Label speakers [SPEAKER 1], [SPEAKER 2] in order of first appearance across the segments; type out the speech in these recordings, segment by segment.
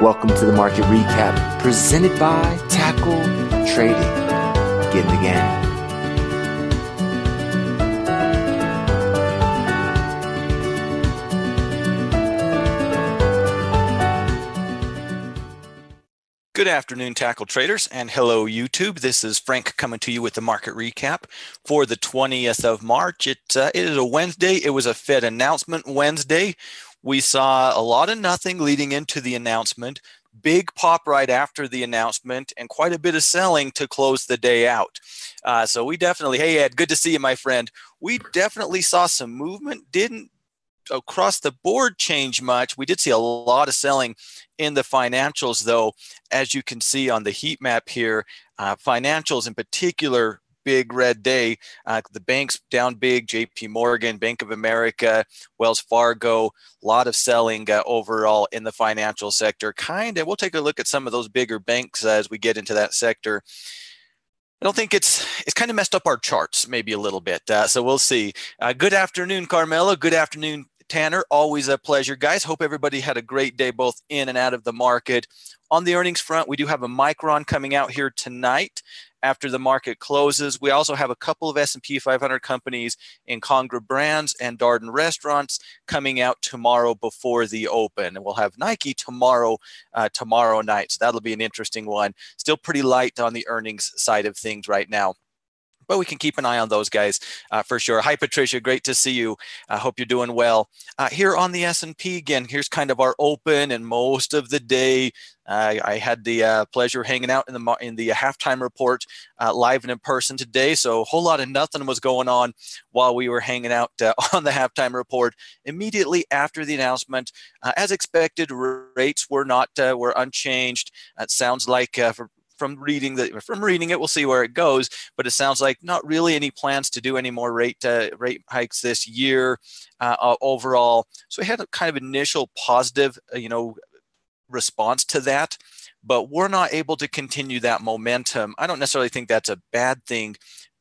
[SPEAKER 1] Welcome to the market recap presented by Tackle Trading. Get in the game.
[SPEAKER 2] Good afternoon, Tackle Traders, and hello, YouTube. This is Frank coming to you with the market recap for the 20th of March. It is a Wednesday. It was a Fed announcement Wednesday. We saw a lot of nothing leading into the announcement, big pop right after the announcement, and quite a bit of selling to close the day out. So we definitely, hey, Ed, good to see you, my friend. We definitely saw some movement, didn't across the board change much. We did see a lot of selling in the financials, though, as you can see on the heat map here. Financials in particular, big red day. The banks down big, JP Morgan, Bank of America, Wells Fargo, a lot of selling overall in the financial sector. We'll take a look at some of those bigger banks as we get into that sector. I don't think it's kind of messed up our charts maybe a little bit. So we'll see. Good afternoon, Carmela. Good afternoon, Tanner. Always a pleasure, guys. Hope everybody had a great day both in and out of the market. On the earnings front, we do have a Micron coming out here tonight after the market closes. We also have a couple of S&P 500 companies in Conger Brands and Darden Restaurants coming out tomorrow before the open. And we'll have Nike tomorrow night. So that'll be an interesting one. Still pretty light on the earnings side of things right now, but we can keep an eye on those guys for sure. Hi, Patricia. Great to see you. I hope you're doing well. Here on the S&P, again, here's kind of our open and most of the day. I had the pleasure of hanging out in the halftime report live and in person today. So a whole lot of nothing was going on while we were hanging out on the halftime report. Immediately after the announcement, as expected, rates were unchanged. It sounds like from reading it, we'll see where it goes. But it sounds like not really any plans to do any more rate hikes this year overall. So we had a kind of initial positive, response to that, but we're not able to continue that momentum. I don't necessarily think that's a bad thing,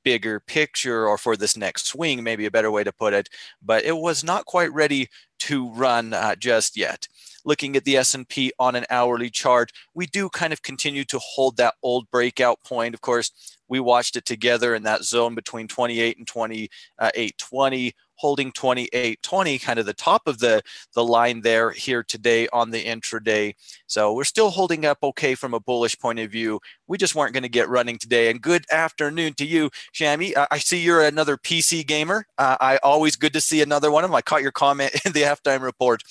[SPEAKER 2] bigger picture, or for this next swing, maybe a better way to put it. But it was not quite ready to run just yet. Looking at the S&P on an hourly chart, we do kind of continue to hold that old breakout point. Of course, we watched it together in that zone between 28 and 28.20, holding 28.20, kind of the top of the line there here today on the intraday. So we're still holding up okay from a bullish point of view. We just weren't going to get running today. And good afternoon to you, Shami. I see you're another PC gamer. I always good to see another one of them. I caught your comment in the halftime report.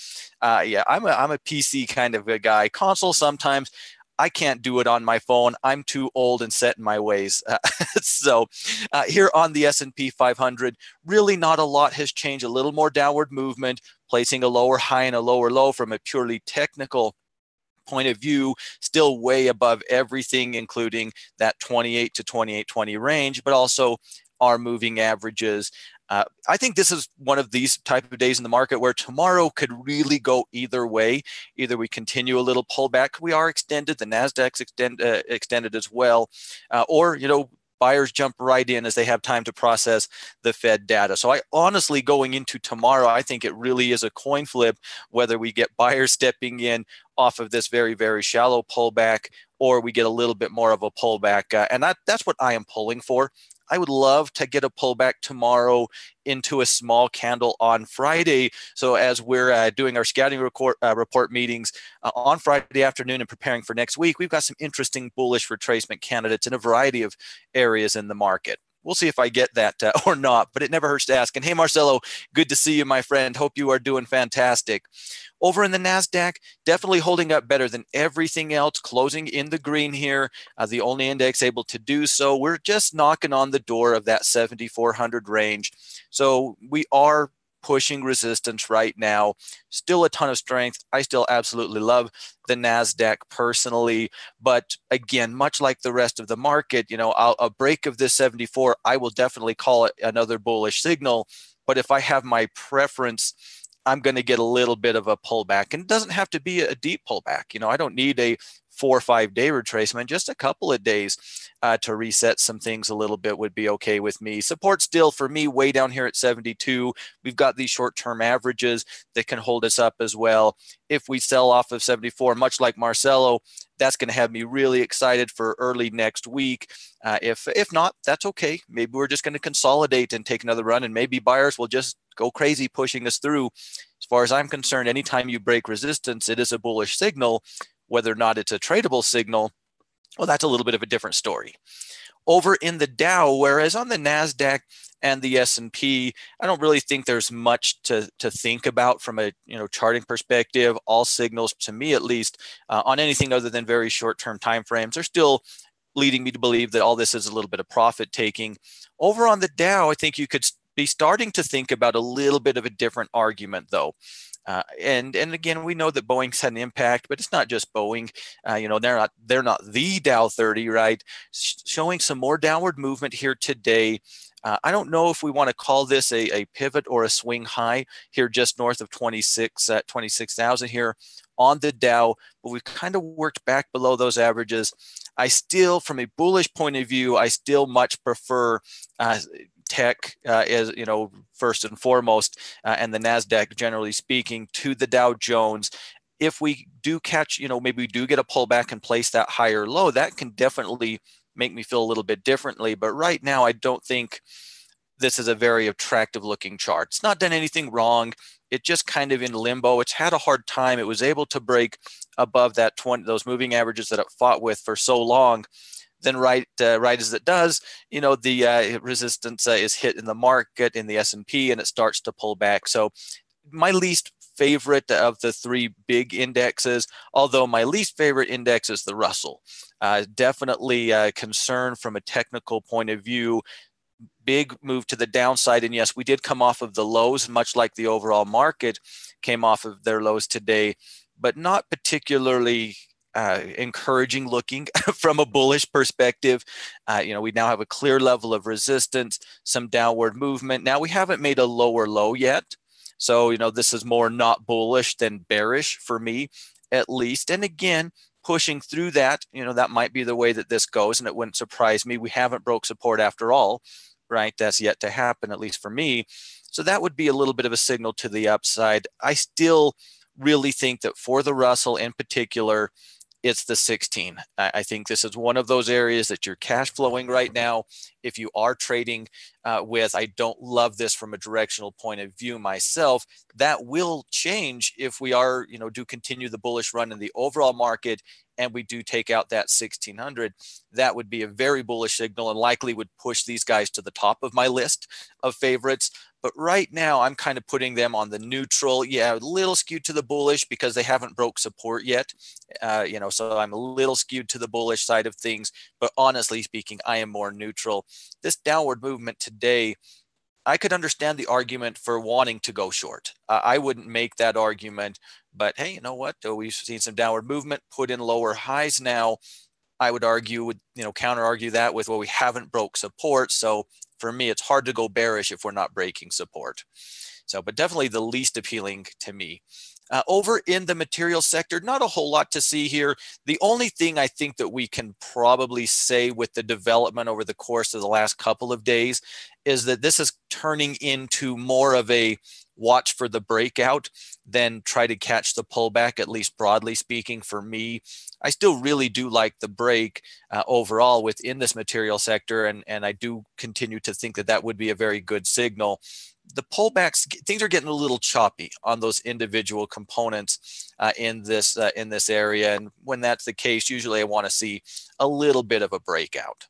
[SPEAKER 2] Yeah, I'm a PC kind of a guy. Console sometimes. I can't do it on my phone. I'm too old and set in my ways. So here on the S&P 500, really not a lot has changed. A little more downward movement, placing a lower high and a lower low from a purely technical point of view, still way above everything, including that 28 to 28.20 range, but also our moving averages. I think this is one of these type of days in the market where tomorrow could really go either way. Either we continue a little pullback, we are extended, the NASDAQ's extended as well, or buyers jump right in as they have time to process the Fed data. So I honestly, going into tomorrow, I think it really is a coin flip whether we get buyers stepping in off of this very, very shallow pullback, or we get a little bit more of a pullback. And that's what I am pulling for. I would love to get a pullback tomorrow into a small candle on Friday. So as we're doing our scouting report meetings on Friday afternoon and preparing for next week, we've got some interesting bullish retracement candidates in a variety of areas in the market. We'll see if I get that or not, but it never hurts to ask. And hey, Marcelo, good to see you, my friend. Hope you are doing fantastic. Over in the NASDAQ, definitely holding up better than everything else, closing in the green here, the only index able to do so. We're just knocking on the door of that 7,400 range. So we are pushing resistance right now. Still a ton of strength. I still absolutely love the NASDAQ personally. But again, much like the rest of the market, a break of this 74, I will definitely call it another bullish signal. But if I have my preference, I'm going to get a little bit of a pullback, and it doesn't have to be a deep pullback. I don't need a 4 or 5 day retracement, just a couple of days to reset some things a little bit would be okay with me. Support still for me way down here at 72. We've got these short-term averages that can hold us up as well. If we sell off of 74, much like Marcelo, that's going to have me really excited for early next week. If not, that's okay. Maybe we're just going to consolidate and take another run, and maybe buyers will just go crazy pushing us through. As far as I'm concerned, anytime you break resistance, it is a bullish signal. Whether or not it's a tradable signal, well, that's a little bit of a different story. Over in the Dow, whereas on the NASDAQ and the S&P, I don't really think there's much to think about from a charting perspective. All signals, to me at least, on anything other than very short-term time frames, are still leading me to believe that all this is a little bit of profit taking. Over on the Dow, I think you could be starting to think about a little bit of a different argument, though. And again, we know that Boeing's had an impact, but it's not just Boeing. They're not the Dow 30, right? Showing some more downward movement here today. I don't know if we want to call this a pivot or a swing high here just north of 26,000 here on the Dow, but we've kind of worked back below those averages. I still, from a bullish point of view, I still much prefer tech as first and foremost, and the NASDAQ generally speaking, to the Dow Jones. If we do catch, maybe we do get a pullback and place that higher low, that can definitely make me feel a little bit differently. But right now, I don't think this is a very attractive looking chart. It's not done anything wrong. It just kind of in limbo. It's had a hard time. It was able to break above that those moving averages that it fought with for so long. Then right as it does, the resistance is hit in the market, in the S&P, and it starts to pull back. So my least favorite of the three big indexes, although my least favorite index is the Russell. Definitely a concern from a technical point of view. Big move to the downside. And yes, we did come off of the lows, much like the overall market came off of their lows today, but not particularly encouraging looking from a bullish perspective. We now have a clear level of resistance, some downward movement. Now we haven't made a lower low yet. So, this is more not bullish than bearish for me, at least. And again, pushing through that, that might be the way that this goes, and it wouldn't surprise me. We haven't broke support after all, right? That's yet to happen, at least for me. So that would be a little bit of a signal to the upside. I still really think that for the Russell in particular, it's the 16. I think this is one of those areas that you're cash flowing right now. If you are trading with, I don't love this from a directional point of view myself. That will change if we are, do continue the bullish run in the overall market and we do take out that 1600. That would be a very bullish signal and likely would push these guys to the top of my list of favorites. But right now, I'm kind of putting them on the neutral. Yeah, a little skewed to the bullish because they haven't broke support yet. So I'm a little skewed to the bullish side of things. But honestly speaking, I am more neutral. This downward movement today, I could understand the argument for wanting to go short. I wouldn't make that argument. But hey, you know what? We've seen some downward movement, put in lower highs now. I would argue, counter argue that with, well, we haven't broke support. So for me, it's hard to go bearish if we're not breaking support. So, but definitely the least appealing to me. Over in the material sector, not a whole lot to see here. The only thing I think that we can probably say with the development over the course of the last couple of days is that this is turning into more of a watch for the breakout than try to catch the pullback, at least broadly speaking for me. I still really do like the break overall within this material sector, and I do continue to think that that would be a very good signal. The pullbacks, things are getting a little choppy on those individual components in this area, and when that's the case, usually I want to see a little bit of a breakout.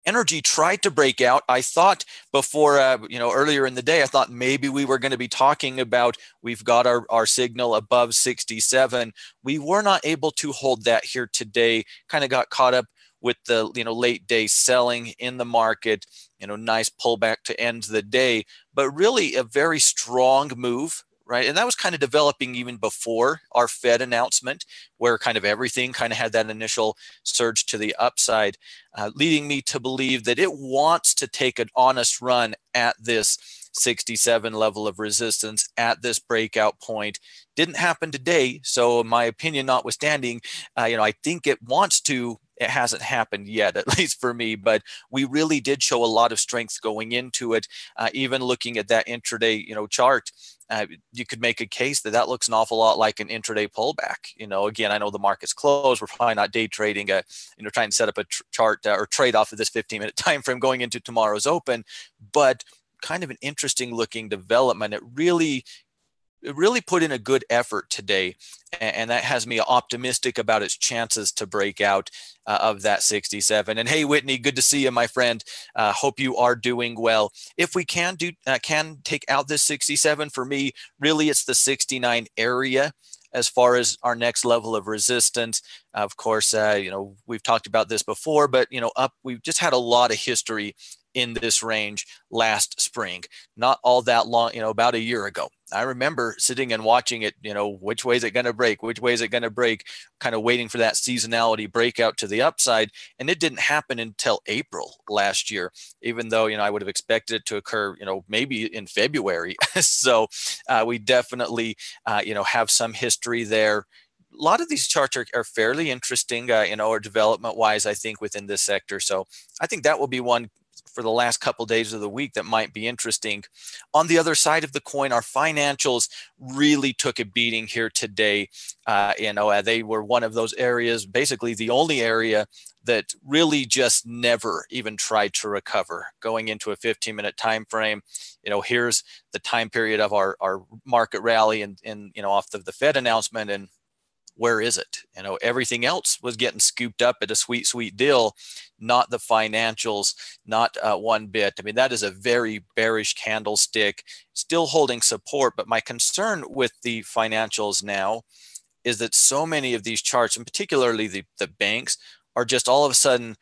[SPEAKER 2] Energy tried to break out. I thought before, earlier in the day, I thought maybe we were going to be talking about we've got our signal above 67. We were not able to hold that here today. Kind of got caught up with the late day selling in the market. Nice pullback to end the day, but really a very strong move. Right. And that was kind of developing even before our Fed announcement, where kind of everything kind of had that initial surge to the upside, leading me to believe that it wants to take an honest run at this 67 level of resistance at this breakout point. Didn't happen today, so in my opinion notwithstanding, I think it wants to. It hasn't happened yet, at least for me, but we really did show a lot of strength going into it. Even looking at that intraday, chart, you could make a case that that looks an awful lot like an intraday pullback. Again, I know the market's closed. We're probably not day trading, trying to set up a chart or trade off of this 15-minute time frame going into tomorrow's open, but kind of an interesting looking development. It really put in a good effort today, and that has me optimistic about its chances to break out of that 67. And hey, Whitney, good to see you, my friend. Hope you are doing well. If we can take out this 67, for me, really it's the 69 area as far as our next level of resistance. Of course, we've talked about this before, but we've just had a lot of history in this range last spring, not all that long, about a year ago. I remember sitting and watching it, which way is it going to break? Which way is it going to break? Kind of waiting for that seasonality breakout to the upside. And it didn't happen until April last year, even though, I would have expected it to occur, maybe in February. So we definitely, have some history there. A lot of these charts are fairly interesting, or development wise, I think, within this sector. So I think that will be one for the last couple of days of the week that might be interesting. On the other side of the coin, our financials really took a beating here today. They were one of those areas, basically the only area that really just never even tried to recover. Going into a 15-minute time frame, here's the time period of our market rally and off of the Fed announcement, and where is it? Everything else was getting scooped up at a sweet, sweet deal, not the financials, not one bit. I mean, that is a very bearish candlestick, still holding support. But my concern with the financials now is that so many of these charts, and particularly the banks, are just all of a sudden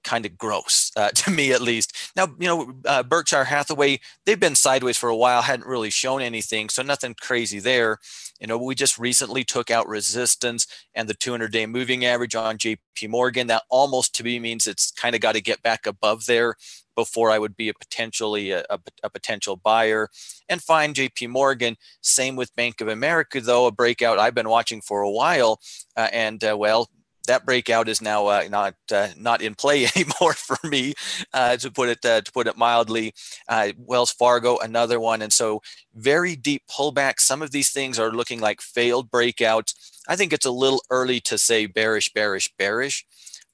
[SPEAKER 2] kind of gross, to me at least. Now, Berkshire Hathaway, they've been sideways for a while, hadn't really shown anything, so nothing crazy there. We just recently took out resistance and the 200-day moving average on JP Morgan. That almost, to me, means it's kind of got to get back above there before I would be a potential buyer. And fine, JP Morgan. Same with Bank of America, though, a breakout I've been watching for a while, that breakout is now not in play anymore for me, to put it mildly. Wells Fargo, another one, and so very deep pullback. Some of these things are looking like failed breakouts. I think it's a little early to say bearish,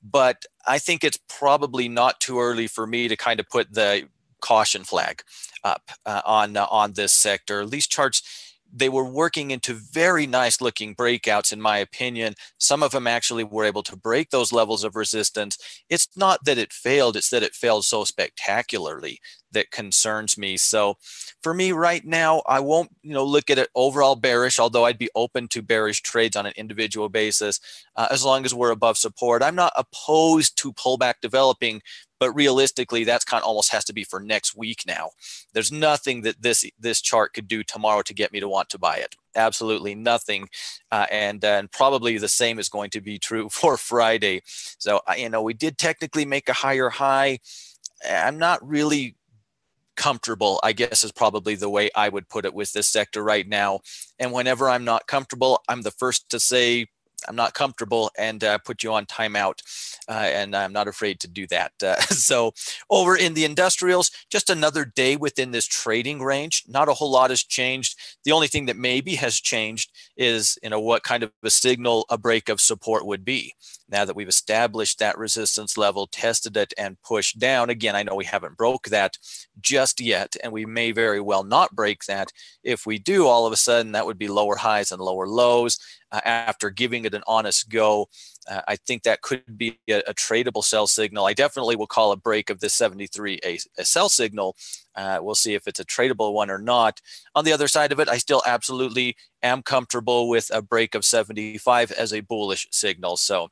[SPEAKER 2] but I think it's probably not too early for me to kind of put the caution flag up on this sector. These charts, they were working into very nice looking breakouts, in my opinion. Some of them actually were able to break those levels of resistance. It's not that it failed, it's that it failed so spectacularly that concerns me. So for me right now, I won't look at it overall bearish, although I'd be open to bearish trades on an individual basis, as long as we're above support. I'm not opposed to pullback developing, but realistically, that's kind of almost has to be for next week now. There's nothing that this chart could do tomorrow to get me to want to buy it. Absolutely nothing. And probably the same is going to be true for Friday. So, we did technically make a higher high. I'm not really comfortable, I guess, is probably the way I would put it with this sector right now. And whenever I'm not comfortable, I'm the first to say, I'm not comfortable, and put you on timeout. And I'm not afraid to do that. So over in the industrials, just another day within this trading range. Not a whole lot has changed. The only thing that maybe has changed is, what kind of a signal a break of support would be. Now that we've established that resistance level, tested it, and pushed down. Again, I know we haven't broke that just yet, and we may very well not break that. If we do, all of a sudden, that would be lower highs and lower lows. After giving it an honest go, I think that could be a tradable sell signal. I definitely will call a break of this 73 a sell signal. We'll see if it's a tradable one or not. On the other side of it, I still absolutely am comfortable with a break of 75 as a bullish signal. So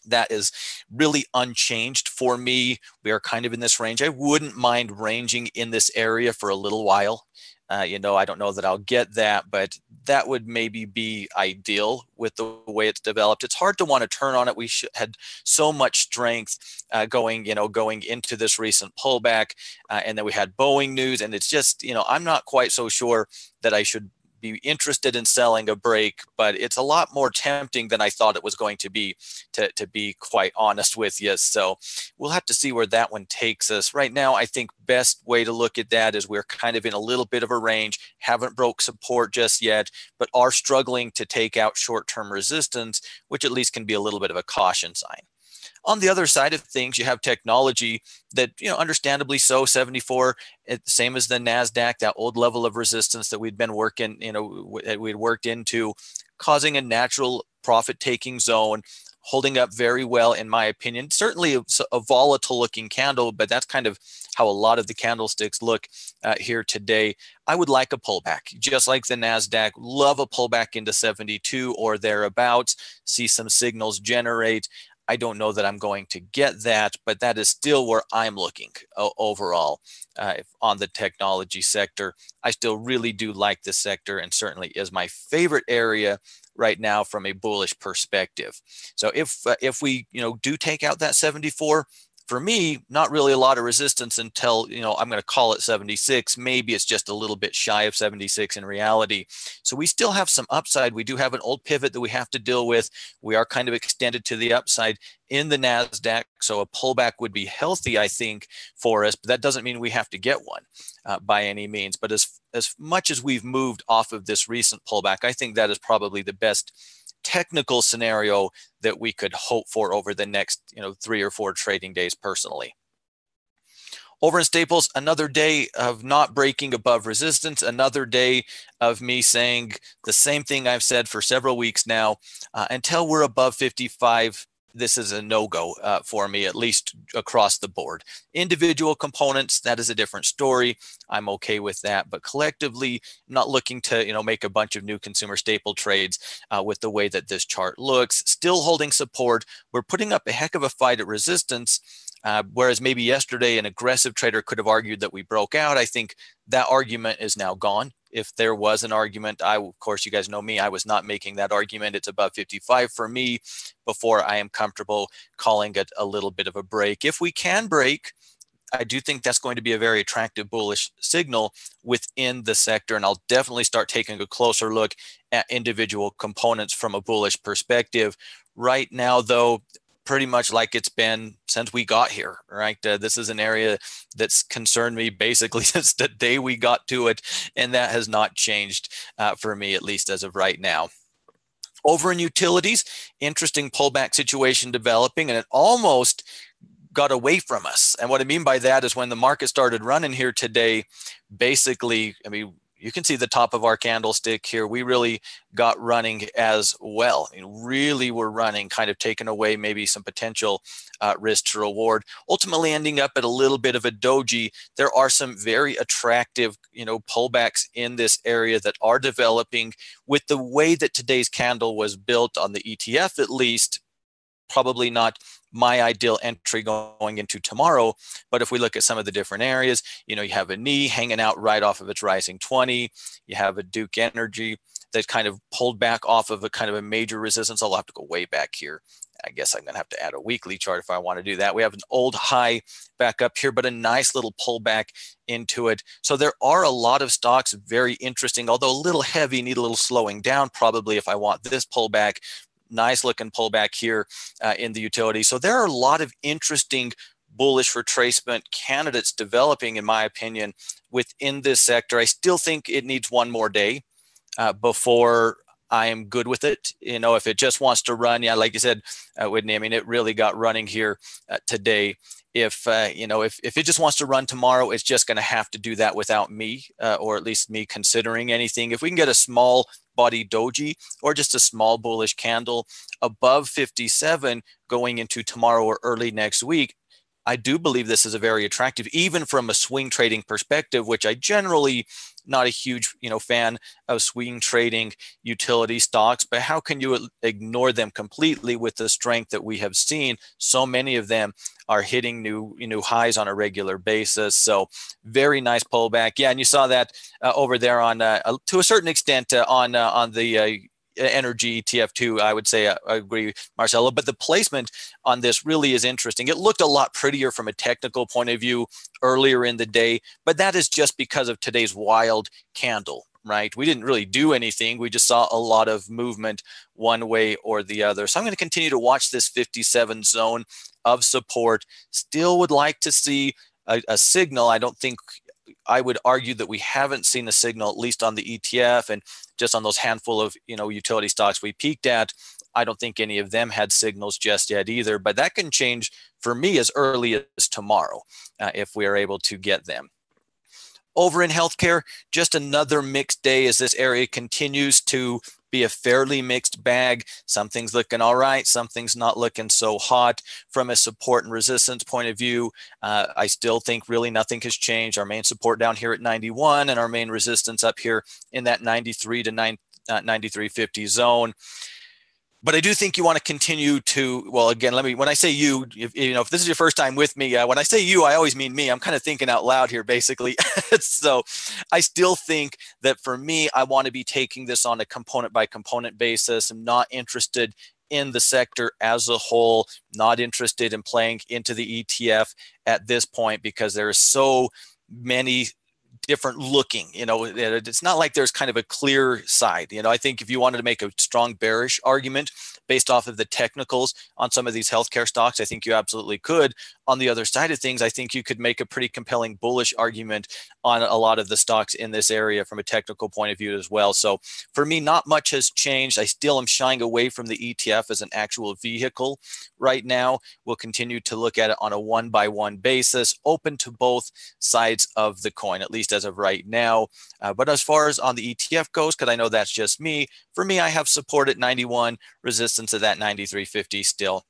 [SPEAKER 2] that is really unchanged for me. We are kind of in this range. I wouldn't mind ranging in this area for a little while. I don't know that I'll get that, but that would maybe be ideal with the way it's developed. It's hard to want to turn on it. We had so much strength going into this recent pullback, and then we had Boeing news, and it's just, I'm not quite so sure that I should be interested in selling a break, but it's a lot more tempting than I thought it was going to be be quite honest with you. So we'll have to see where that one takes us. Right now, I think best way to look at that is we're kind of in a little bit of a range, haven't broke support just yet, but are struggling to take out short-term resistance, which at least can be a little bit of a caution sign. On the other side of things, you have technology that, understandably so, 74, same as the NASDAQ, that old level of resistance that we'd been working, we'd worked into, causing a natural profit-taking zone, holding up very well, in my opinion. Certainly a volatile looking candle, but that's kind of how a lot of the candlesticks look here today. I would like a pullback, just like the NASDAQ, love a pullback into 72 or thereabouts, see some signals generate. I don't know that I'm going to get that, but that is still where I'm looking overall on the technology sector. I still really do like this sector, and certainly is my favorite area right now from a bullish perspective. So if we do take out that 74, for me, not really a lot of resistance until, I'm going to call it 76. Maybe it's just a little bit shy of 76 in reality. So we still have some upside. We do have an old pivot that we have to deal with. We are kind of extended to the upside in the NASDAQ. So a pullback would be healthy, I think, for us. But that doesn't mean we have to get one by any means. But as much as we've moved off of this recent pullback, I think that is probably the best technical scenario that we could hope for over the next 3 or 4 trading days personally. Over in staples, another day of not breaking above resistance, another day of me saying the same thing I've said for several weeks now. Until we're above 55, this is a no-go for me, at least across the board. Individual components, that is a different story. I'm okay with that, but collectively, I'm not looking to make a bunch of new consumer staple trades with the way that this chart looks. Still holding support. We're putting up a heck of a fight at resistance. Whereas maybe yesterday an aggressive trader could have argued that we broke out. I think that argument is now gone. If there was an argument, of course, you guys know me, I was not making that argument. It's above 55 for me before I am comfortable calling it a little bit of a break. If we can break, I do think that's going to be a very attractive bullish signal within the sector. And I'll definitely start taking a closer look at individual components from a bullish perspective. Right now, though, pretty much like it's been since we got here, right? This is an area that's concerned me basically since the day we got to it, and that has not changed for me, at least as of right now. Over in utilities, interesting pullback situation developing, and it almost got away from us. And what I mean by that is when the market started running here today, basically, you can see the top of our candlestick here. We really got running as well. Really were running, kind of taking away maybe some potential risk to reward, ultimately ending up at a little bit of a doji. There are some very attractive, pullbacks in this area that are developing with the way that today's candle was built on the ETF, at least. Probably not my ideal entry going into tomorrow. But if we look at some of the different areas, you have a knee hanging out right off of its rising 20. You have a Duke Energy that kind of pulled back off of a kind of a major resistance. I'll have to go way back here. I guess I'm going to have to add a weekly chart if I want to do that. We have an old high back up here, but a nice little pullback into it. So there are a lot of stocks, very interesting, although a little heavy, need a little slowing down probably if I want this pullback. Nice looking pullback here in the utility. So there are a lot of interesting bullish retracement candidates developing, in my opinion, within this sector. I still think it needs one more day before I am good with it. If it just wants to run, yeah, like you said, Whitney, it really got running here today. If it just wants to run tomorrow, it's just going to have to do that without me, or at least me considering anything. If we can get a small body doji or just a small bullish candle above 57 going into tomorrow or early next week, I do believe this is a very attractive, even from a swing trading perspective, which I generally not a huge, fan of swing trading utility stocks, but how can you ignore them completely with the strength that we have seen? So many of them are hitting new highs on a regular basis. So very nice pullback. Yeah, and you saw that over there on to a certain extent on the energy ETF too. I would say I agree, Marcelo. But the placement on this really is interesting. It looked a lot prettier from a technical point of view earlier in the day, but that is just because of today's wild candle. Right? We didn't really do anything. We just saw a lot of movement one way or the other. So I'm going to continue to watch this 57 zone of support. Still would like to see a signal. I would argue that we haven't seen a signal, at least on the ETF and just on those handful of utility stocks we peaked at. I don't think any of them had signals just yet either, but that can change for me as early as tomorrow if we are able to get them. Over in healthcare, just another mixed day as this area continues to be a fairly mixed bag. Something's looking all right, something's not looking so hot. From a support and resistance point of view, I still think really nothing has changed. Our main support down here at 91 and our main resistance up here in that 93 to 93.50 zone. But I do think you want to continue to, well, again, when I say you, if this is your first time with me, when I say you, I always mean me. I'm kind of thinking out loud here, basically. So I still think that for me, I want to be taking this on a component by component basis. I'm not interested in the sector as a whole, not interested in playing into the ETF at this point because there are so many different looking, it's not like there's kind of a clear side. I think if you wanted to make a strong bearish argument based off of the technicals on some of these healthcare stocks, I think you absolutely could. On the other side of things, I think you could make a pretty compelling bullish argument on a lot of the stocks in this area from a technical point of view as well. So for me, not much has changed. I still am shying away from the ETF as an actual vehicle right now. We'll continue to look at it on a one-by-one basis, open to both sides of the coin, at least as of right now. But as far as on the ETF goes, because I know that's just me, for me, I have support at 91, resistance at that 93.50 still.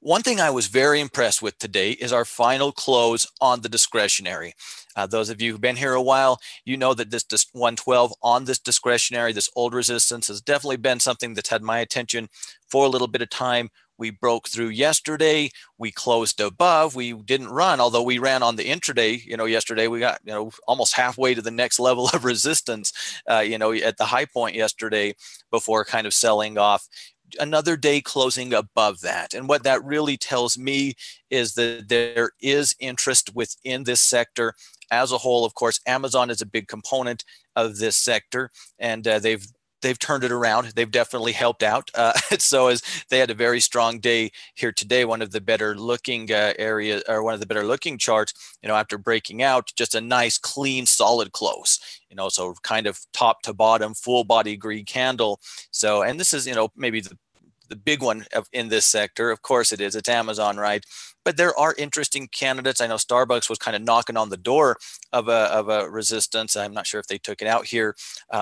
[SPEAKER 2] One thing I was very impressed with today is our final close on the discretionary. Those of you who've been here a while, you know that this 112 on this discretionary, this old resistance, has definitely been something that's had my attention for a little bit of time. We broke through yesterday. We closed above. We didn't run, although we ran on the intraday. Yesterday we got almost halfway to the next level of resistance. At the high point yesterday before kind of selling off. Another day closing above that. And what that really tells me is that there is interest within this sector as a whole. Of course, Amazon is a big component of this sector, and they've turned it around. They've definitely helped out. So as they had a very strong day here today, one of the better looking areas, or one of the better looking charts, after breaking out, just a nice, clean, solid close. So kind of top to bottom, full body green candle. So, and this is, maybe the big one in this sector. Of course it is. It's Amazon, right? But there are interesting candidates. I know Starbucks was kind of knocking on the door of a resistance. I'm not sure if they took it out here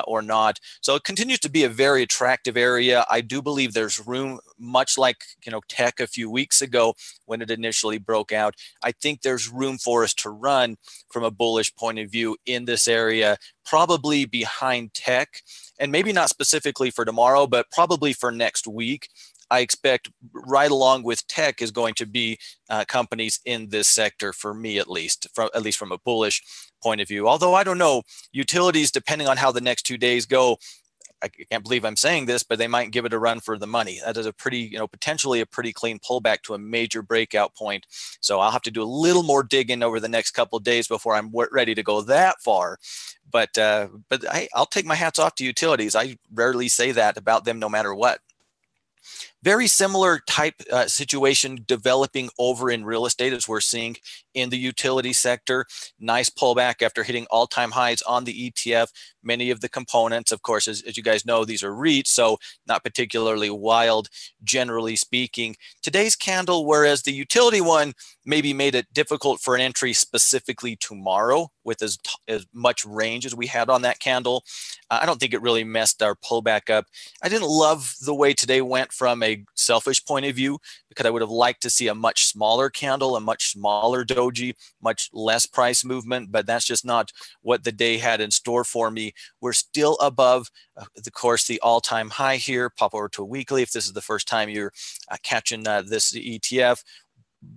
[SPEAKER 2] or not. So it continues to be a very attractive area. I do believe there's room, much like tech a few weeks ago when it initially broke out. I think there's room for us to run from a bullish point of view in this area, probably behind tech, and maybe not specifically for tomorrow, but probably for next week. I expect right along with tech is going to be companies in this sector for me, at least from a bullish point of view. Although I don't know, utilities, depending on how the next 2 days go, I can't believe I'm saying this, but they might give it a run for the money. That is a pretty, potentially a pretty clean pullback to a major breakout point. So I'll have to do a little more digging over the next couple of days before I'm ready to go that far. But I'll take my hats off to utilities. I rarely say that about them, no matter what. Very similar type situation developing over in real estate as we're seeing in the utility sector. Nice pullback after hitting all-time highs on the ETF. Many of the components, of course, as you guys know, these are REITs, so not particularly wild, generally speaking. Today's candle, whereas the utility one maybe made it difficult for an entry specifically tomorrow with as much range as we had on that candle, I don't think it really messed our pullback up. I didn't love the way today went from a selfish point of view, because I would have liked to see a much smaller candle, a much smaller doji, much less price movement, but that's just not what the day had in store for me. We're still above, of course, the all-time high here. Pop over to a weekly if this is the first time you're catching this ETF.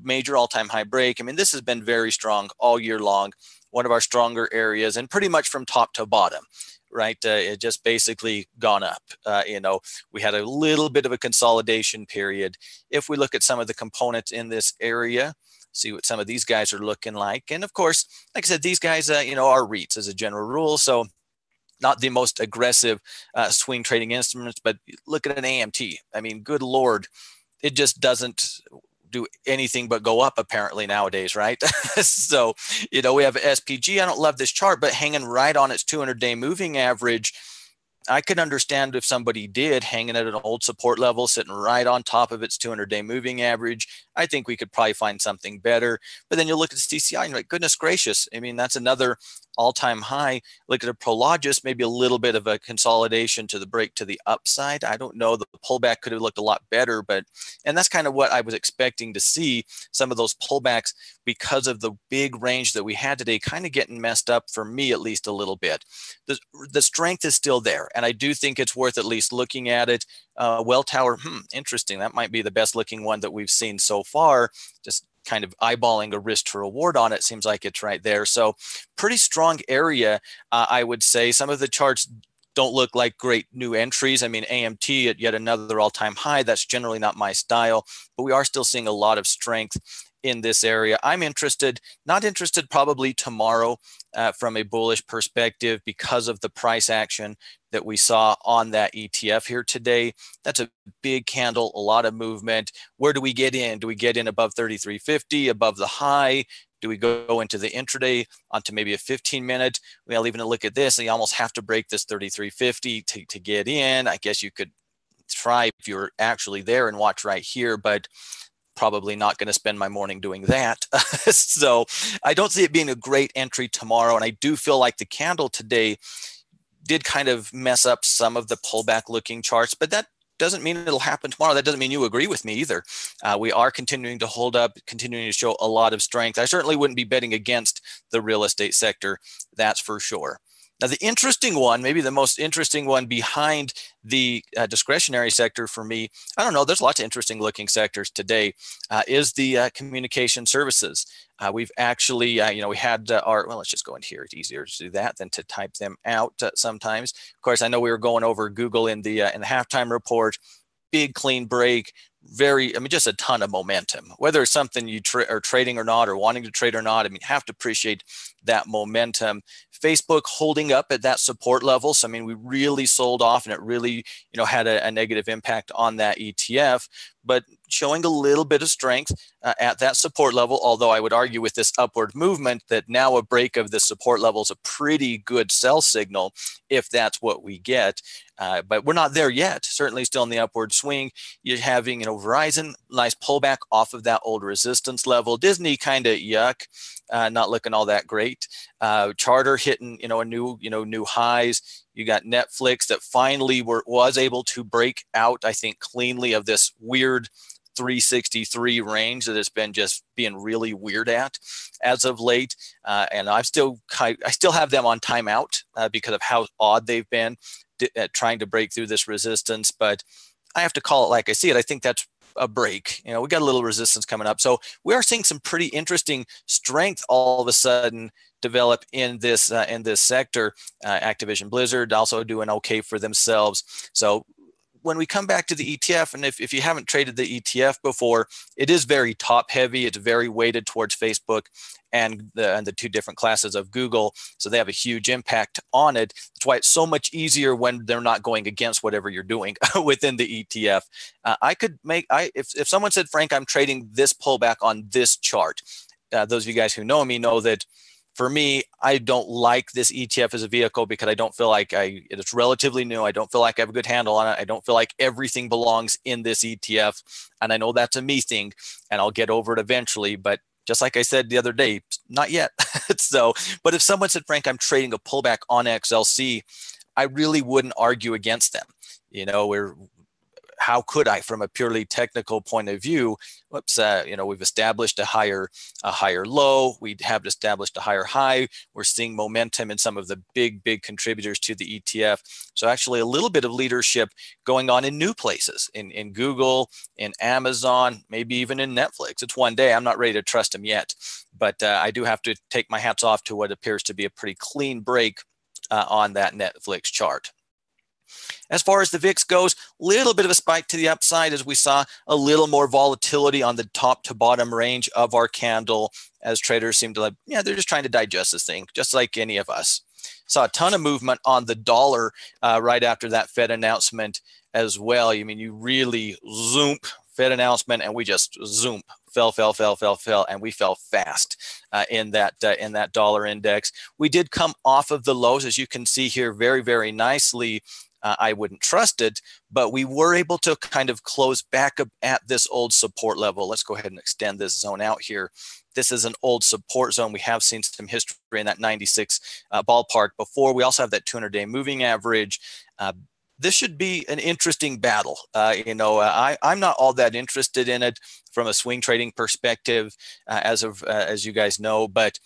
[SPEAKER 2] Major all-time high break. I mean, this has been very strong all year long, one of our stronger areas, and pretty much from top to bottom, right? It just basically gone up. We had a little bit of a consolidation period. If we look at some of the components in this area, see what some of these guys are looking like. And of course, like I said, these guys, are REITs as a general rule. So not the most aggressive swing trading instruments, but look at an AMT. I mean, good Lord, it just doesn't do anything but go up apparently nowadays, right? So, we have SPG. I don't love this chart, but hanging right on its 200-day moving average. I could understand if somebody did, hanging at an old support level, sitting right on top of its 200-day moving average. I think we could probably find something better. But then you look at the CCI and you're like, goodness gracious. I mean, that's another all-time high. Look at a Prologis, maybe a little bit of a consolidation to the break to the upside. I don't know. The pullback could have looked a lot better, and that's kind of what I was expecting to see. Some of those pullbacks, because of the big range that we had today, kind of getting messed up for me, at least a little bit. The strength is still there, and I do think it's worth at least looking at it. Welltower, interesting. That might be the best looking one that we've seen so far. Just kind of eyeballing a risk to reward on it, seems like it's right there. So pretty strong area, I would say. Some of the charts don't look like great new entries. I mean, AMT at yet another all-time high. That's generally not my style, but we are still seeing a lot of strength in this area. I'm not interested probably tomorrow from a bullish perspective because of the price action that we saw on that ETF here today. That's a big candle, a lot of movement. Where do we get in? Do we get in above 33.50, above the high? Do we go into the intraday onto maybe a 15-minute? Well, even to look at this, you almost have to break this 33.50 to get in. I guess you could try if you're actually there and watch right here, but probably not going to spend my morning doing that. So I don't see it being a great entry tomorrow. And I do feel like the candle today did kind of mess up some of the pullback looking charts, but that doesn't mean it'll happen tomorrow. That doesn't mean you agree with me either. We are continuing to hold up, continuing to show a lot of strength. I certainly wouldn't be betting against the real estate sector. That's for sure. Now, the interesting one, maybe the most interesting one behind the discretionary sector for me, I don't know, there's lots of interesting looking sectors today, is the communication services. We've actually, we had let's just go in here. It's easier to do that than to type them out sometimes. Of course, I know we were going over Google in the halftime report. Big clean break, just a ton of momentum. Whether it's something you are trading or not, or wanting to trade or not, you have to appreciate that momentum. Facebook holding up at that support level. So, we really sold off, and it really, had a negative impact on that ETF, but showing a little bit of strength at that support level. Although I would argue with this upward movement that now a break of the support level is a pretty good sell signal if that's what we get. But we're not there yet. Certainly still in the upward swing. You're having, Verizon, nice pullback off of that old resistance level. Disney kind of yuck, not looking all that great. Charter hitting, new highs. You got Netflix that finally was able to break out, I think, cleanly of this weird 363 range that it's been just being really weird at as of late. And I still have them on timeout because of how odd they've been at trying to break through this resistance. But I have to call it like I see it. I think that's a break. We got a little resistance coming up. So we are seeing some pretty interesting strength all of a sudden develop in this sector. Activision Blizzard also doing okay for themselves. So when we come back to the ETF, and if you haven't traded the ETF before, it is very top heavy. It's very weighted towards Facebook and the two different classes of Google. So they have a huge impact on it. That's why it's so much easier when they're not going against whatever you're doing within the ETF. If someone said, Frank, I'm trading this pullback on this chart, those of you guys who know me know that for me, I don't like this ETF as a vehicle because I don't feel like it's relatively new. I don't feel like I have a good handle on it. I don't feel like everything belongs in this ETF. And I know that's a me thing, and I'll get over it eventually. But just like I said the other day, not yet. But if someone said, Frank, I'm trading a pullback on XLC, I really wouldn't argue against them. how could I, from a purely technical point of view, whoops, we've established a higher low. We have established a higher high. We're seeing momentum in some of the big contributors to the ETF. So actually a little bit of leadership going on in new places, in Google, in Amazon, maybe even in Netflix. It's one day. I'm not ready to trust them yet, but I do have to take my hats off to what appears to be a pretty clean break on that Netflix chart. As far as the VIX goes, a little bit of a spike to the upside as we saw a little more volatility on the top to bottom range of our candle, as traders seem to they're just trying to digest this thing, just like any of us. Saw a ton of movement on the dollar right after that Fed announcement as well. I mean, you really zoom, Fed announcement, and we just zoom, fell, and we fell fast in that dollar index. We did come off of the lows, as you can see here, very nicely. I wouldn't trust it, but we were able to kind of close back up at this old support level. Let's go ahead and extend this zone out here. This is an old support zone. We have seen some history in that 96 ballpark before. We also have that 200-day moving average. This should be an interesting battle. I'm not all that interested in it from a swing trading perspective, as you guys know, but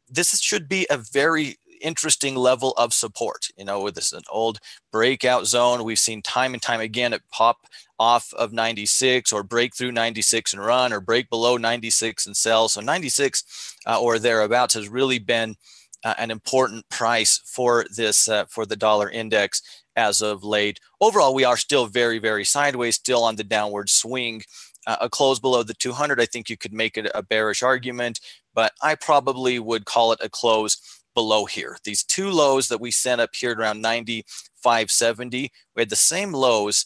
[SPEAKER 2] this should be a very interesting level of support. This is an old breakout zone. We've seen time and time again it pop off of 96 or break through 96 and run, or break below 96 and sell. So 96 or thereabouts has really been an important price for this for the dollar index as of late. Overall, we are still very sideways, still on the downward swing. A close below the 200, I think you could make it a bearish argument, but I probably would call it a close below here. These two lows that we sent up here at around 95.70, we had the same lows,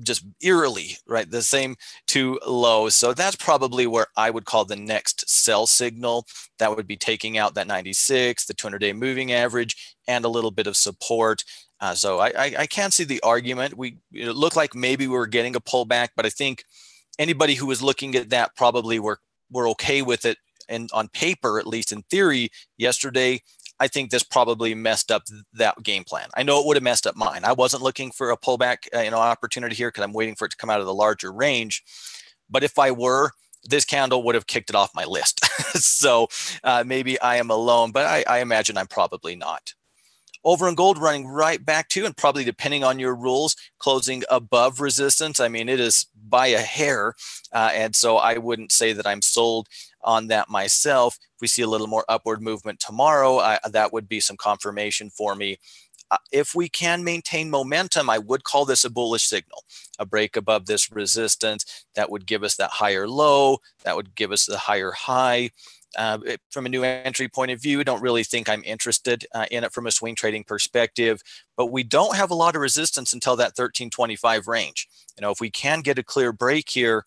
[SPEAKER 2] just eerily, right? The same two lows. So that's probably where I would call the next sell signal. That would be taking out that 96, the 200-day moving average, and a little bit of support. So I can see the argument. It looked like maybe we were getting a pullback, but I think anybody who was looking at that probably were okay with it. And on paper, at least in theory, yesterday, I think this probably messed up that game plan. I know it would have messed up mine. I wasn't looking for a pullback, opportunity here because I'm waiting for it to come out of the larger range. But if I were, this candle would have kicked it off my list. So maybe I am alone, but I imagine I'm probably not. Over in gold, running right back to, and probably depending on your rules, closing above resistance. I mean, it is by a hair. And so I wouldn't say that I'm sold on that myself. If we see a little more upward movement tomorrow, that would be some confirmation for me. If we can maintain momentum, I would call this a bullish signal. A break above this resistance, that would give us that higher low, that would give us the higher high. From a new entry point of view, I don't really think I'm interested in it from a swing trading perspective, but we don't have a lot of resistance until that 1325 range. If we can get a clear break here,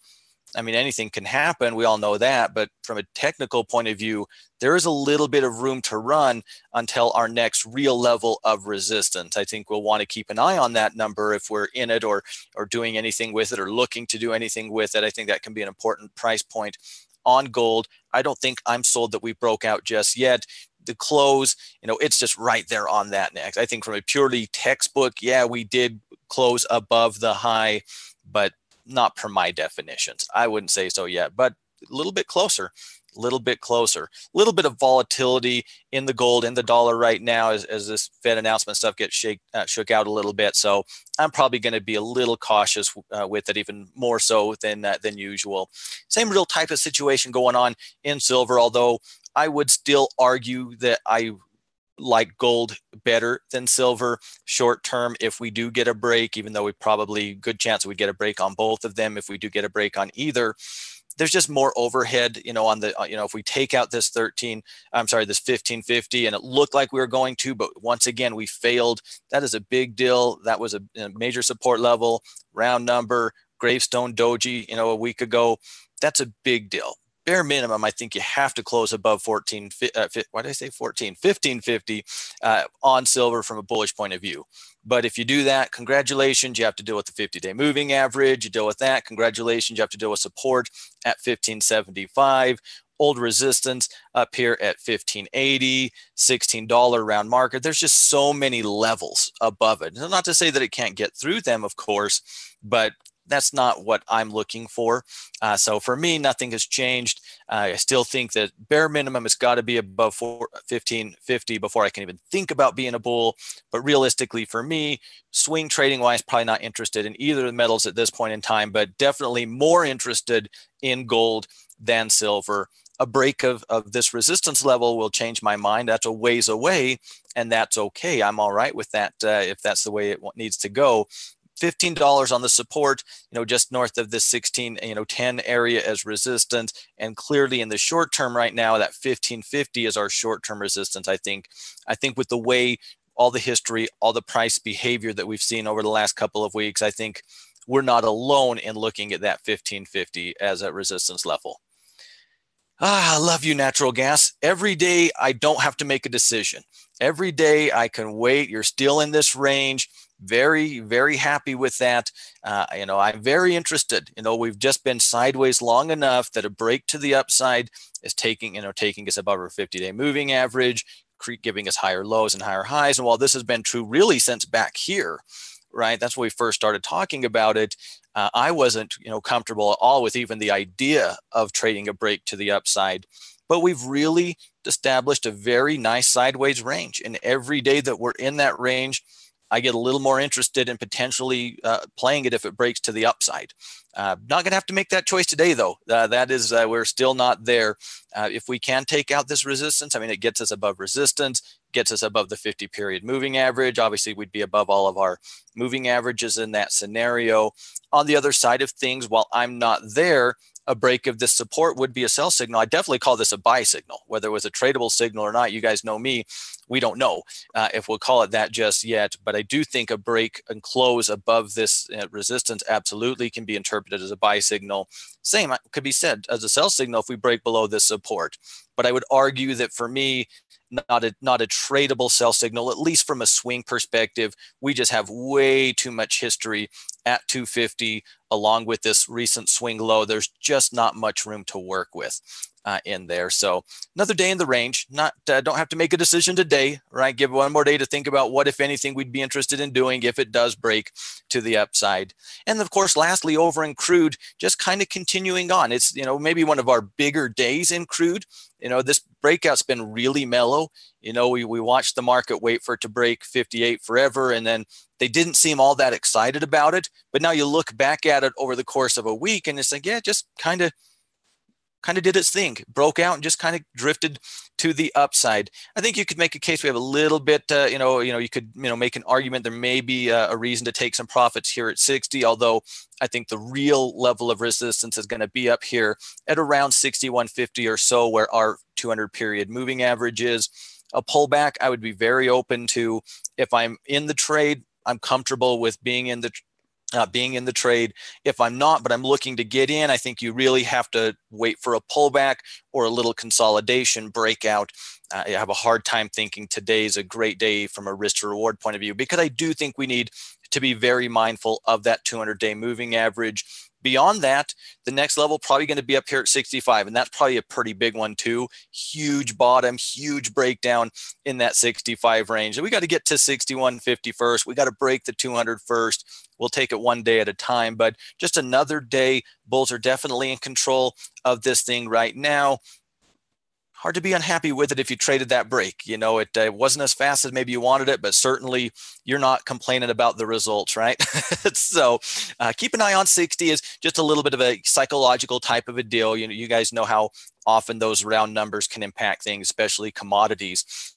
[SPEAKER 2] I mean, anything can happen. We all know that. But from a technical point of view, there is a little bit of room to run until our next real level of resistance. I think we'll want to keep an eye on that number if we're in it or doing anything with it or looking to do anything with it. I think that can be an important price point on gold. I don't think I'm sold that we broke out just yet. The close, it's just right there on that next. I think from a purely textbook, yeah, we did close above the high, but not per my definitions. I wouldn't say so yet, but a little bit closer. A little bit of volatility in the gold and the dollar right now as this Fed announcement stuff gets shook out a little bit. So I'm probably going to be a little cautious with it, even more so than usual. Same real type of situation going on in silver, although I would still argue that I like gold better than silver short term if we do get a break, even though we probably good chance we get a break on both of them. If we do get a break on either, there's just more overhead, on the, if we take out this 1550, and it looked like we were going to, but once again, we failed. That is a big deal. That was a major support level, round number, gravestone doji, a week ago. That's a big deal. Bare minimum, I think you have to close above 1550 on silver from a bullish point of view. But if you do that, congratulations, you have to deal with the 50-day moving average. You deal with that, congratulations, you have to deal with support at 1575. old resistance up here at $15.80, $16 round market. There's just so many levels above it. Not to say that it can't get through them, of course, but that's not what I'm looking for. So for me, nothing has changed. I still think that bare minimum has got to be above 1550 before I can even think about being a bull. But realistically for me, swing trading wise, probably not interested in either of the metals at this point in time, but definitely more interested in gold than silver. A break of this resistance level will change my mind. That's a ways away, and that's okay. I'm all right with that if that's the way it needs to go. $15 on the support, just north of this 10 area as resistance. And clearly in the short term right now, that 1550 is our short-term resistance. I think with the way all the history, all the price behavior that we've seen over the last couple of weeks, I think we're not alone in looking at that 1550 as a resistance level. I love you, natural gas. Every day I don't have to make a decision. Every day I can wait. You're still in this range. Very, very happy with that. I'm very interested. We've just been sideways long enough that a break to the upside is taking us above our 50-day moving average, giving us higher lows and higher highs. And while this has been true really since back here, right? That's when we first started talking about it. I wasn't, comfortable at all with even the idea of trading a break to the upside. But we've really established a very nice sideways range. And every day that we're in that range, I get a little more interested in potentially playing it if it breaks to the upside. Not going to have to make that choice today, though. That is, we're still not there. If we can take out this resistance, it gets us above resistance, gets us above the 50-period moving average. Obviously, we'd be above all of our moving averages in that scenario. On the other side of things, while I'm not there, a break of this support would be a sell signal. I definitely call this a buy signal. Whether it was a tradable signal or not, you guys know me, we don't know if we'll call it that just yet. But I do think a break and close above this resistance absolutely can be interpreted as a buy signal. Same could be said as a sell signal if we break below this support. But I would argue that for me, not a tradable sell signal, at least from a swing perspective. We just have way too much history at 250 along with this recent swing low. There's just not much room to work with in there. So another day in the range. Don't have to make a decision today, right? Give one more day to think about what, if anything, we'd be interested in doing if it does break to the upside. And of course, lastly, over in crude, just kind of continuing on. It's, maybe one of our bigger days in crude. This breakout's been really mellow. We watched the market wait for it to break 58 forever, and then they didn't seem all that excited about it. But now you look back at it over the course of a week, and it's like, yeah, just kind of did its thing, broke out and just kind of drifted to the upside. I think you could make a case we have a little bit, you could make an argument there may be a reason to take some profits here at 60, although I think the real level of resistance is going to be up here at around 61.50 or so, where our 200-period moving average is. A pullback, I would be very open to. If I'm in the trade, I'm comfortable with being in the trade. If I'm not, but I'm looking to get in, I think you really have to wait for a pullback or a little consolidation breakout. I have a hard time thinking today's a great day from a risk to reward point of view, because I do think we need to be very mindful of that 200-day moving average. Beyond that, the next level probably going to be up here at 65, and that's probably a pretty big one too. Huge bottom, huge breakdown in that 65 range. And we got to get to 61.50 first. We got to break the 200 first. We'll take it one day at a time, but just another day. Bulls are definitely in control of this thing right now. Hard to be unhappy with it if you traded that break. It wasn't as fast as maybe you wanted it, but certainly you're not complaining about the results, right? So keep an eye on 60 is just a little bit of a psychological type of a deal. You guys know how often those round numbers can impact things, especially commodities.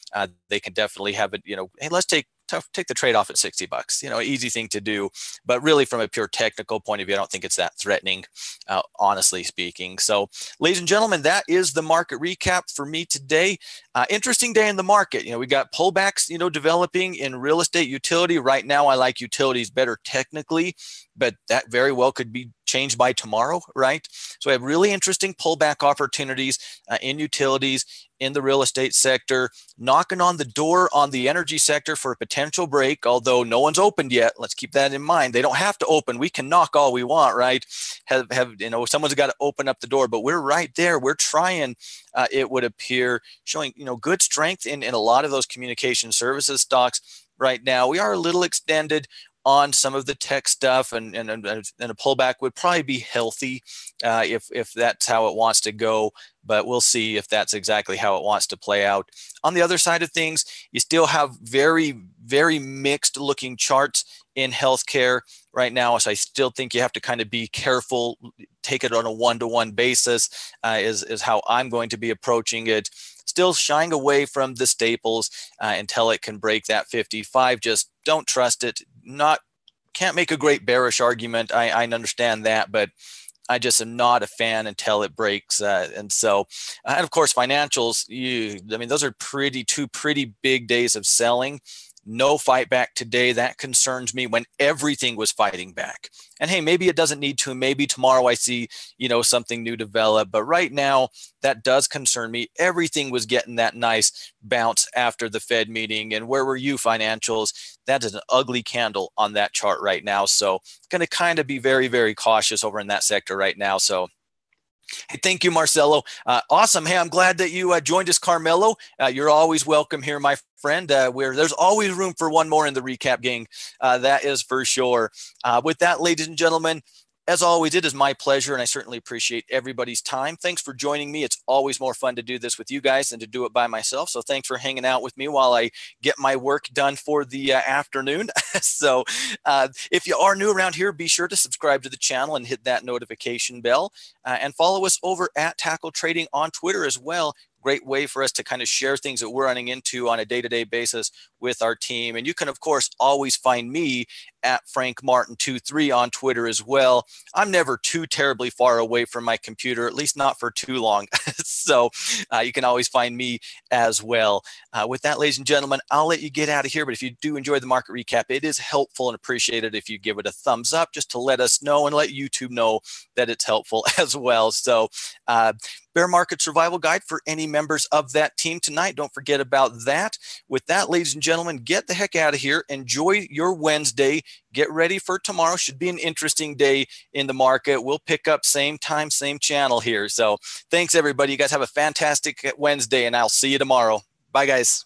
[SPEAKER 2] They can definitely have it, hey, let's take the trade off at $60, easy thing to do. But really from a pure technical point of view, I don't think it's that threatening, honestly speaking. So ladies and gentlemen, that is the market recap for me today. Interesting day in the market. We got pullbacks, developing in real estate, utility. Right now, I like utilities better technically, but that very well could be changed by tomorrow, right? So I have really interesting pullback opportunities in utilities, in the real estate sector, knocking on the door on the energy sector for a potential potential break, although no one's opened yet. Let's keep that in mind. They don't have to open. We can knock all we want, right? Someone's got to open up the door, but we're right there. We're trying, it would appear, showing, good strength in a lot of those communication services stocks right now. We are a little extended on some of the tech stuff, and a pullback would probably be healthy if that's how it wants to go. But we'll see if that's exactly how it wants to play out. On the other side of things, you still have very, very mixed looking charts in healthcare right now. So I still think you have to kind of be careful, take it on a one-to-one basis is how I'm going to be approaching it. Still shying away from the staples until it can break that 55. Just don't trust it. Can't make a great bearish argument. I understand that, but I just am not a fan until it breaks. And of course, financials, those are two pretty big days of selling. No fight back today. That concerns me when everything was fighting back. And hey, maybe it doesn't need to. Maybe tomorrow I see, something new develop. But right now, that does concern me. Everything was getting that nice bounce after the Fed meeting. And where were you, financials? That is an ugly candle on that chart right now. So going to kind of be very, very cautious over in that sector right now. So hey, thank you, Marcelo. Awesome. Hey, I'm glad that you joined us, Carmelo. You're always welcome here, my friend. There's always room for one more in the recap gang. That is for sure. With that, ladies and gentlemen, as always, it is my pleasure, and I certainly appreciate everybody's time. Thanks for joining me. It's always more fun to do this with you guys than to do it by myself. So thanks for hanging out with me while I get my work done for the afternoon. So if you are new around here, be sure to subscribe to the channel and hit that notification bell, and follow us over at Tackle Trading on Twitter as well. Great way for us to kind of share things that we're running into on a day-to-day basis with our team. And you can, of course, always find me at Frank Martin 23 on Twitter as well. I'm never too terribly far away from my computer, at least not for too long. So you can always find me as well. With that, ladies and gentlemen, I'll let you get out of here. But if you do enjoy the market recap, it is helpful and appreciated if you give it a thumbs up, just to let us know and let YouTube know that it's helpful as well. So bear market survival guide for any members of that team tonight. Don't forget about that. With that, ladies and gentlemen, get the heck out of here. Enjoy your Wednesday. Get ready for tomorrow. Should be an interesting day in the market. We'll pick up same time, same channel here. So thanks, everybody. You guys have a fantastic Wednesday, and I'll see you tomorrow. Bye, guys.